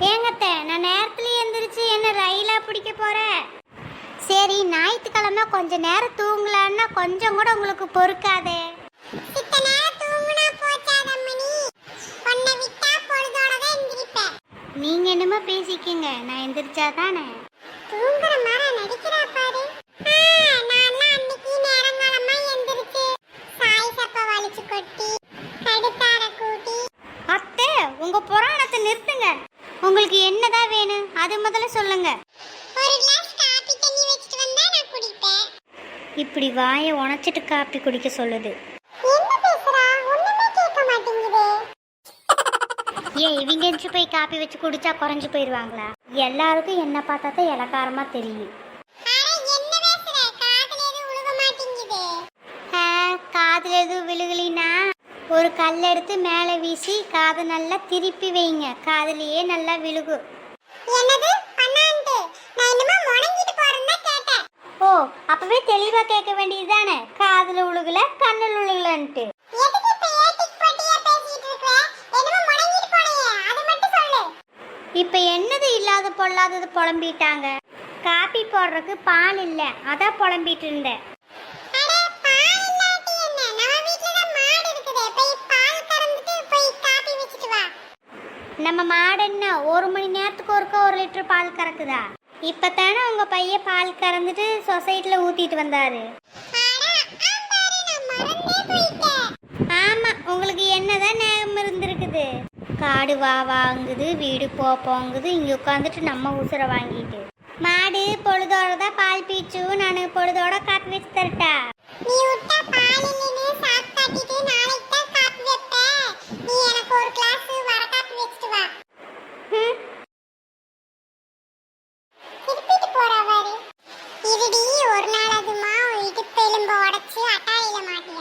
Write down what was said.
ஏங்கத்த நான் நேரத்துல எந்திரிச்சு என்ன ரயிலா பிடிக்க போறேன். சரி ஞாயிற்றுக்கிழமை கொஞ்ச நேரம் தூங்கலான்னா கொஞ்சம் கூட உங்களுக்கு பொறுக்காதே. நீங்க என்னமோ பேசிக்கங்க, நான் எந்திரிச்சாதானே. தூங்குற மாதிரி நடிக்கிறா பாரு. நான் அன்னைக்கு நேரங்காலமா எந்திரிச்சு சாய் சப்ப வலிச்சு கொட்டி கடுத்தார கூட்டி. அத்தை உங்க புராணத்தை நிறுத்துங்க. உங்களுக்கு என்னதான் வேணும் அது முதல்ல சொல்லுங்க. ஒரு கிளாஸ் காபி தண்ணி வச்சிட்டு வந்தா நான் குடிப்பேன். இப்படி வாயை உணச்சிட்டு காப்பி குடிக்க சொல்லுது. என்ன பேசுறா? ஒண்ணுமே கேட்க மாட்டேங்குதே. ஏன் இவங்க எஞ்சி போய் காப்பி வச்சு குடிச்சா குறைஞ்சு போயிடுவாங்களா? எல்லாருக்கும் என்ன பார்த்தா தான் இலக்காரமா தெரியும். காதுல எதுவும் விழுகலினா ஒரு கல் எடுத்து மேலே வீசி காதை நல்லா திருப்பி வைங்க, காதுலயே நல்லா விழுகும். ஓ அப்பவே தெளிவா கேட்க வேண்டியதுதானே, காதுல உழுகல கண்ணில் உழுகலன்ட்டு. இப்ப என்னது இல்லாத பொல்லாதது புலம்பிட்டாங்க. காப்பி போடுறதுக்கு பால் இல்ல, அதான் புலம்பிட்டு இருந்தேன். நம்ம மாடு என்ன ஒரு மணி நேரத்துக்கு ஒருக்கா 1 லிட்டர் பால் கறக்குதா? இப்பதானே உங்க பையன் பால் கறந்துட்டு சொசைட்டில ஊத்திட்டு வந்தாரு. ஆமா உங்களுக்கு என்னதான் நேரம் இருந்திருக்குது. காடு வா வாங்குது, வீடு போங்குது, இங்க உட்காந்துட்டு நம்ம உசுரை வாங்கிட்டு. மாடு பொழுதோட பால் பீச்சு, நான் பொழுதோட காப்பி வச்சு தரட்டா? நீ விட்டா பால் இல்லைன்னு சாக்கு காட்டிட்டு நாளைக்கு தான் காப்பி வைப்பேன். நீ எனக்கு ஒரு கிளாஸ் வர காப்பி வச்சிட்டு வா. திருப்பிட்டு போறா பாரு. இருடி ஒரு நாள் அதுமா இடுப்பு எலும்பு உடைச்சு அட்டாயில மாட்டி